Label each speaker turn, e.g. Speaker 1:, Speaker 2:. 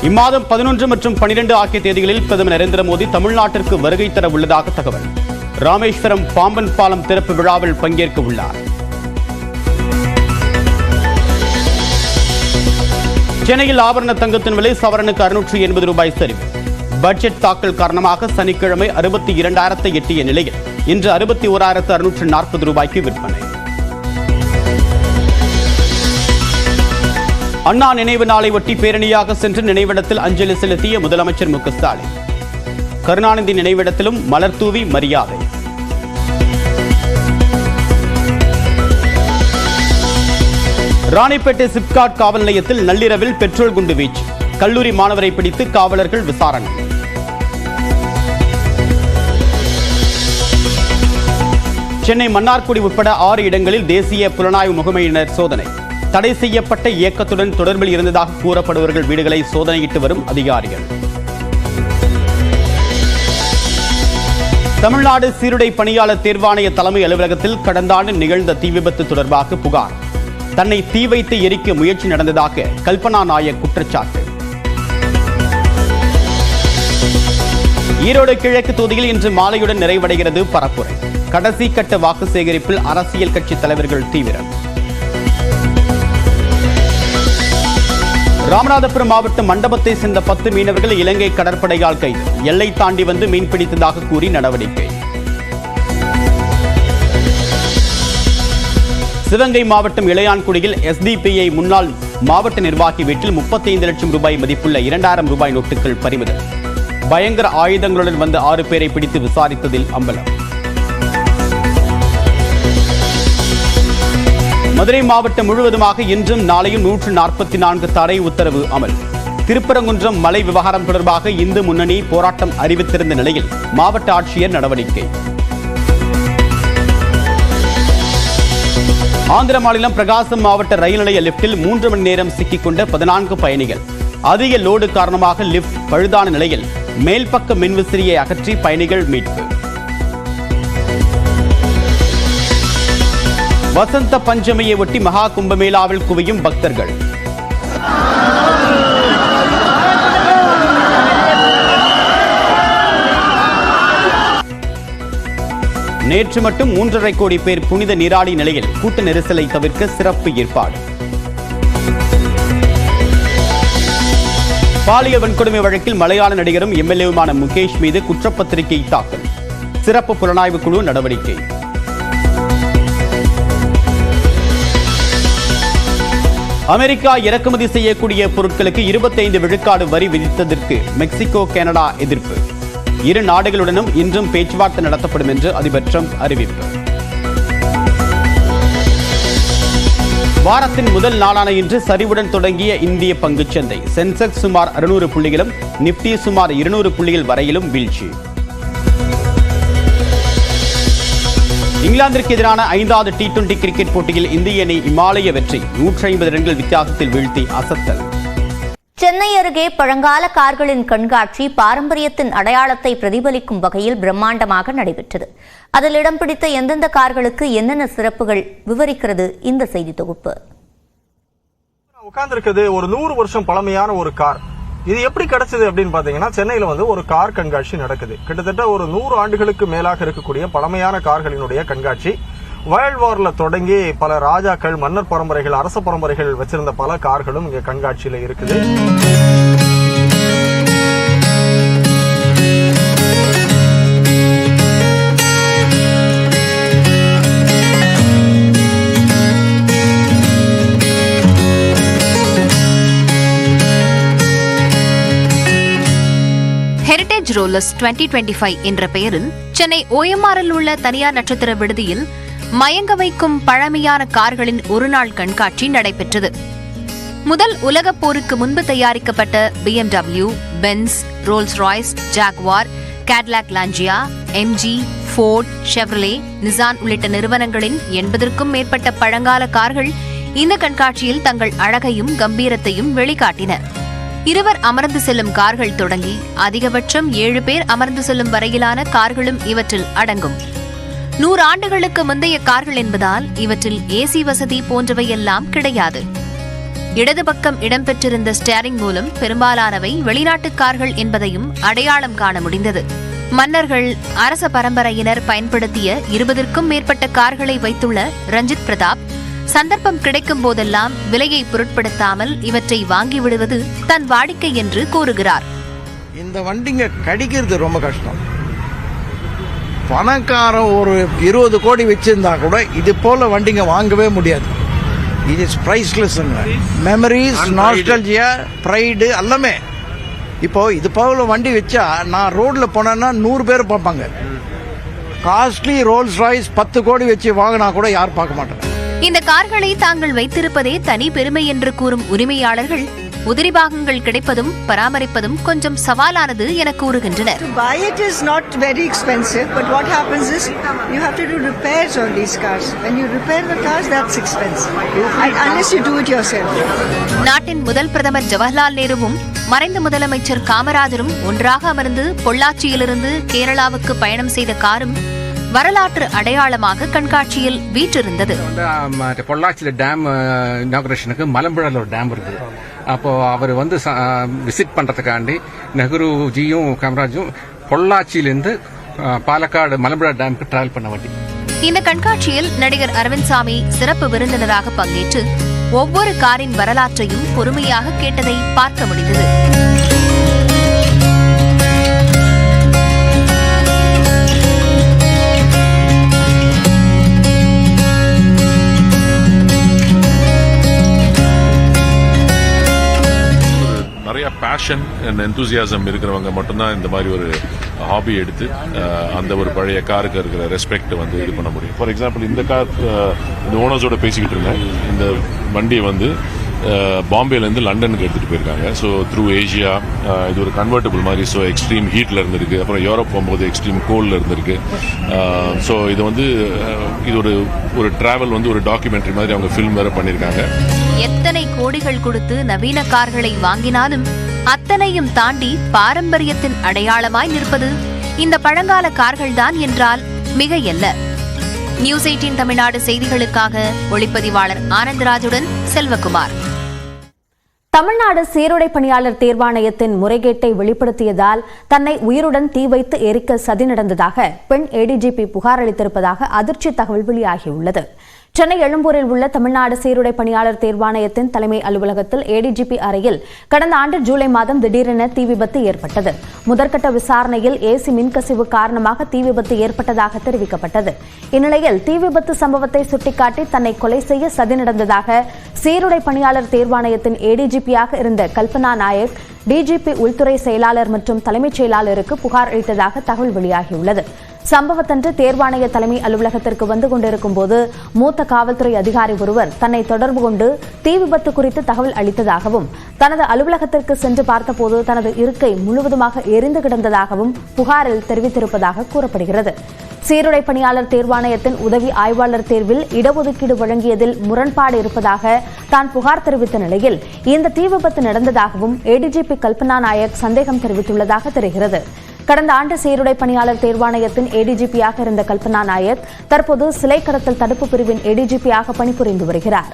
Speaker 1: இம்மாதம் 11 மற்றும் 12 ஆகிய தேதிகளில் பிரதமர் நரேந்திர மோடி தமிழ்நாட்டிற்கு வருகை தர உள்ளதாக தகவல். ராமேஸ்வரம் பாம்பன் பாலம் திறப்பு விழாவில் பங்கேற்க உள்ளார். சென்னையில் ஆபரண தங்கத்தின் விலை சவரனுக்கு 680 ரூபாய் சரிவு. பட்ஜெட் தாக்கல் காரணமாக சனிக்கிழமை 62,000 எட்டிய நிலையில் இன்று 61,640 ரூபாய்க்கு விற்பனை. அண்ணா நினைவு நாளை ஒட்டி பேரணியாக சென்று நினைவிடத்தில் அஞ்சலி செலுத்திய முதலமைச்சர் மு க ஸ்டாலின். கருணாநிதி நினைவிடத்திலும் மலர் தூவி மரியாதை. ராணிப்பேட்டை சிப்காட் காவல் நிலையத்தில் நள்ளிரவில் பெட்ரோல் குண்டு வீச்சு. கல்லூரி மாணவரை பிடித்து காவலர்கள் விசாரணை. சென்னை மன்னார்குடி உட்பட 6 இடங்களில் தேசிய புலனாய்வு முகமையினர் சோதனை. தடை செய்யப்பட்ட இயக்கத்துடன் தொடர்பில் இருந்ததாக கூறப்படுபவர்கள் வீடுகளை சோதனையிட்டு வரும் அதிகாரிகள். தமிழ்நாடு சீருடை பணியாளர் தேர்வாணைய தலைமை அலுவலகத்தில் கடந்த ஆண்டு நிகழ்ந்த தீ விபத்து தொடர்பாக புகார். தன்னை தீ வைத்து எரிக்க முயற்சி நடந்ததாக கல்பனா நாயக் குற்றச்சாட்டு. ஈரோடு கிழக்கு தொகுதியில் இன்று மாலையுடன் நிறைவடைகிறது பரப்புரை. கடைசி கட்ட வாக்கு சேகரிப்பில் அரசியல் கட்சி தலைவர்கள் தீவிரம். ராமநாதபுரம் மாவட்டம் மண்டபத்தை சேர்ந்த 10 மீனவர்கள் இலங்கை கடற்படையால் கைது. எல்லை தாண்டி வந்து மீன்பிடித்ததாக கூறி நடவடிக்கை. சிவகங்கை மாவட்டம் இளையான்குடியில் SDPI முன்னாள் மாவட்ட நிர்வாகி வீட்டில் 35 லட்சம் ரூபாய் மதிப்புள்ள 2000 ரூபாய் நோட்டுகள் பறிமுதல். பயங்கர ஆயுதங்களுடன் வந்த 6 பேரை பிடித்து விசாரித்ததில் அம்பலம். மதுரை மாவட்டம் முழுவதுமாக இன்றும் நாளையும் 144 தடை உத்தரவு அமல். திருப்பரங்குன்றம் மலை விவகாரம் தொடர்பாக இந்து முன்னணி போராட்டம் அறிவித்திருந்த நிலையில் மாவட்ட ஆட்சியர் நடவடிக்கை. ஆந்திர மாநிலம் பிரகாசம் மாவட்ட ரயில் நிலைய லிப்டில் 3 மணி நேரம் சிக்கிக்கொண்ட 14 பயணிகள். அதிக லோடு காரணமாக லிப்ட் பழுதான நிலையில் மேல்பக்க மின்விசிறியை அகற்றி பயணிகள் மீட்பு. வசந்த பஞ்சமியை ஒட்டி மகா கும்பமேளாவில் குவியும் பக்தர்கள். நேற்று மட்டும் 3.5 கோடி பேர் புனித நீராடி நிலையில் கூட்ட நெரிசலை தவிர்க்க சிறப்பு ஏற்பாடு. பாலியல் வன்கொடுமை வழக்கில் மலையாள நடிகரும் MLA-வுமான முகேஷ் மீது குற்றப்பத்திரிகை தாக்கல். சிறப்பு புலனாய்வு குழு நடவடிக்கை. அமெரிக்கா இறக்குமதி செய்யக்கூடிய பொருட்களுக்கு 25 விழுக்காடு வரி விதித்ததற்கு மெக்சிகோ கனடா எதிர்ப்பு. இரு நாடுகளுடனும் இன்றும் பேச்சுவார்த்தை நடத்தப்படும் என்று அதிபர் ட்ரம்ப் அறிவிப்பு. வாரத்தின் முதல் நாளான இன்று சரிவுடன் தொடங்கிய இந்திய பங்குச்சந்தை. சென்செக்ஸ் சுமார் 600 புள்ளிகளும் நிப்டி சுமார் 200 புள்ளிகள் வரையிலும் வீழ்ச்சி. இங்கிலாந்திற்கு எதிரான 5வது T20 கிரிக்கெட் போட்டியில் இந்திய அணி இமாலய வெற்றி. 150 ரன்கள் வித்தியாசத்தில் வீழ்த்தி அசத்தல்.
Speaker 2: சென்னை அருகே பழங்கால கார்களின் கண்காட்சி பாரம்பரியத்தின் அடையாளத்தை பிரதிபலிக்கும் வகையில் பிரம்மாண்டமாக நடைபெற்றது. அதில் இடம் பிடித்த எந்தெந்த கார்களுக்கு என்னென்ன சிறப்புகள் விவரிக்கிறது இந்த செய்தி தொகுப்பு.
Speaker 3: உட்கார்ந்திருக்கிறது ஒரு 100 வருஷம் பழமையான ஒரு கார். இது எப்படி கிடைச்சது அப்படின்னு பாத்தீங்கன்னா, சென்னையில ஒரு கார் கண்காட்சி நடக்குது. கிட்டத்தட்ட ஒரு 100 ஆண்டுகளுக்கு மேலாக இருக்கக்கூடிய பழமையான கார்களினுடைய கண்காட்சி. வேர்ல்ட் வார்ல தொடங்கி பல ராஜாக்கள், மன்னர் பரம்பரைகள், அரச பரம்பரைகள் வச்சிருந்த பல கார்களும் இங்க கண்காட்சியில இருக்குது.
Speaker 4: ஹெரிடேஜ் ரோலர்ஸ் 2025 என்ற பெயரில் சென்னை OMRல் உள்ள தனியார் நட்சத்திர விடுதியில் மயங்க வைக்கும் பழமையான கார்களின் ஒருநாள் கண்காட்சி நடைபெற்றது. முதல் உலகப் போருக்கு முன்பு தயாரிக்கப்பட்ட BMW, Benz, Rolls Royce, Jaguar, Cadillac Lancia, MG, Ford, Chevrolet, Nissan உள்ளிட்ட நிறுவனங்களின் 80க்கும் மேற்பட்ட பழங்கால கார்கள் இந்த கண்காட்சியில் தங்கள் அழகையும் கம்பீரத்தையும் வெளிக்காட்டின. இருவர் அமர்ந்து செல்லும் கார்கள் தொடங்கி அதிகபட்சம் 7 பேர் அமர்ந்து செல்லும் வரையிலான கார்களும் இவற்றில் அடங்கும். 100 ஆண்டுகளுக்கு முந்தைய கார்கள் என்பதால் இவற்றில் AC வசதி போன்றவையெல்லாம் கிடையாது. இடது பக்கம் இடம்பெற்றிருந்த ஸ்டேரிங் மூலம் பெரும்பாலானவை வெளிநாட்டு கார்கள் என்பதையும் அடையாளம் காண முடிந்தது. மன்னர்கள், அரச பரம்பரையினர் பயன்படுத்திய 20க்கும் மேற்பட்ட கார்களை வைத்துள்ள ரஞ்சித் பிரதாப் சந்தர்ப்பம் கிடைக்கும் போதெல்லாம் விலையை பொருட்படுத்தாமல் இவற்றை வாங்கிவிடுவது தன் வாடிக்கை என்று கூறுகிறார்.
Speaker 5: இந்த வண்டிங்க கிடைக்கிறது ரொம்ப கஷ்டம். பணக்காரன் ஒரு 20 கோடி வச்சிருந்தா கூட இது போல வண்டிங்க வாங்கவே முடியாது. இது is priceless. Memories, nostalgia, pride எல்லாமே. இப்போ இது போல வண்டி வச்சா நான் ரோட்ல போனேன்னா 100 பேர் பார்ப்பாங்க. காஸ்ட்லி ரோல்ஸ் ராய்ஸ் 10 கோடி வச்சு வாங்கினா கூட யாரும் பார்க்க மாட்டாங்க.
Speaker 4: இந்த கார்களை தாங்கள் வைத்திருப்பதே தனி பெருமை என்று கூறும் உரிமையாளர்கள் உதிரி பாகங்கள் கிடைப்பதும் பராமரிப்பதும் கொஞ்சம் சவாலானது என கூறுகின்றனர்.
Speaker 6: To buy it is not very expensive, but what happens is you have to do repairs on these cars. When you repair the cars, that's expensive, unless you do it yourself.
Speaker 4: நாட்டின் முதல் பிரதமர் ஜவஹர்லால் நேருவும் மறைந்த முதலமைச்சர் காமராஜரும் ஒன்றாக அமர்ந்து பொள்ளாச்சியிலிருந்து கேரளாவுக்கு பயணம் செய்த காரும் வரலாற்று அடையாளமாக கண்காட்சியில் வீற்றிருந்தது.
Speaker 7: பொள்ளாச்சியில் டேம் இனாகுரேஷனுக்கு மலம்புழால ஒரு டேம் இருக்குது. அப்போ அவர் வந்து விசிட் பண்றதுக்காண்டி நெஹ்ருஜியும் காமராஜும் பொள்ளாச்சியிலிருந்து பாலக்காடு மலம்புழா டேமுக்கு டிராவல் பண்ண வண்டி.
Speaker 4: இந்த கண்காட்சியில் நடிகர் அரவிந்த் சாமி சிறப்பு விருந்தினராக பங்கேற்று ஒவ்வொரு காரின் வரலாற்றையும் பொறுமையாக கேட்டதை பார்க்க முடிந்தது.
Speaker 8: நிறைய பேஷன் அண்ட் எந்தூசியாசம் இருக்கிறவங்க மட்டும்தான் இந்த மாதிரி ஒரு ஹாபி எடுத்து அந்த ஒரு பழைய காருக்கு இருக்கிற ரெஸ்பெக்ட் வந்து இது பண்ண முடியும். ஃபார் எக்ஸாம்பிள் இந்த கார் இந்த ஓனர்ஸோட பேசிக்கிட்டு இருந்தேன். இந்த வண்டியை வந்து பாம்பேலேருந்து லண்டனுக்கு எடுத்துகிட்டு போயிருக்காங்க. ஸோ த்ரூ ஏஷியா இது ஒரு கன்வெர்ட்டபிள் மாதிரி. ஸோ எக்ஸ்ட்ரீம் ஹீட்டில் இருந்திருக்கு. அப்புறம் யூரோப் போகும்போது எக்ஸ்ட்ரீம் கோல்டில் இருந்திருக்கு. ஸோ இது வந்து இது ஒரு டிராவல் வந்து ஒரு டாக்குமெண்ட்ரி மாதிரி அவங்க ஃபில்ம் வேற பண்ணியிருக்காங்க.
Speaker 4: எத்தனை கோடிகள் கொடுத்து நவீன கார்களை வாங்கினாலும் அத்தனையும் தாண்டி பாரம்பரியத்தின் அடையாளமாய் நிற்பது இந்த பழங்கால கார்கள்தான் என்றால் மிகையல்ல. நியூஸ் 18 தமிழ்நாடு செய்திகளுக்காக ஒளிப்பதிவாளர் ஆனந்தராஜுடன் செல்வகுமார்.
Speaker 9: தமிழ்நாடு சீருடை பணியாளர் தேர்வாணையத்தின் முறைகேட்டை வெளிப்படுத்தியதால் தன்னை உயிருடன் தீ வைத்து எரிக்க சதி நடந்ததாக பெண் ஏடிஜிபி புகார் அளித்திருப்பதாக அதிர்ச்சி தகவல் வெளியாகியுள்ளது. சென்னை எழும்பூரில் உள்ள தமிழ்நாடு சீருடை பணியாளர் தேர்வாணையத்தின் தலைமை அலுவலகத்தில் ஏடிஜிபி அறையில் கடந்த ஆண்டு ஜூலை மாதம் திடீரென தீ விபத்து ஏற்பட்டது. முதற்கட்ட விசாரணையில் ஏசி மின்கசிவு காரணமாக தீ விபத்து ஏற்பட்டதாக தெரிவிக்கப்பட்டது. இந்நிலையில் தீ விபத்து சம்பவத்தை சுட்டிக்காட்டி தன்னை கொலை செய்ய சதி நடந்ததாக சீருடை பணியாளர் தேர்வாணையத்தின் ஏடிஜிபியாக இருந்த கல்பனா நாயக் டிஜிபி உள்துறை செயலாளர் மற்றும் தலைமைச் செயலாளருக்கு புகார் அளித்ததாக தகவல் வெளியாகியுள்ளது. சம்பவத்தன்று தேர்வாணைய தலைமை அலுவலகத்திற்கு வந்து கொண்டிருக்கும் போது மூத்த காவல்துறை அதிகாரி ஒருவர் தன்னை தொடர்பு கொண்டு தீ விபத்து குறித்து தகவல் அளித்ததாகவும் தனது அலுவலகத்திற்கு சென்று பார்த்தபோது தனது இருக்கை முழுவதுமாக எரிந்து கிடந்ததாகவும் புகாரில் தெரிவித்திருப்பதாக கூறப்படுகிறது. சீருடை பணியாளர் தேர்வாணையத்தின் உதவி ஆய்வாளர் தேர்வில் இடஒதுக்கீடு வழங்கியதில் முரண்பாடு இருப்பதாக தான் புகார் தெரிவித்த நிலையில் இந்த தீ விபத்து நடந்ததாகவும் ஏடிஜிபி கல்பனா நாயக் சந்தேகம் தெரிவித்துள்ளதாக தெரிகிறது. கடந்த ஆண்டு சீருடை பணியாளர் தேர்வாணையத்தின் ஏடிஜிபியாக இருந்த கல்பனா நாயக் தற்போது சிலை கடத்தல் தடுப்பு பிரிவின் ஏடிஜிபியாக பணிபுரிந்து வருகிறார்.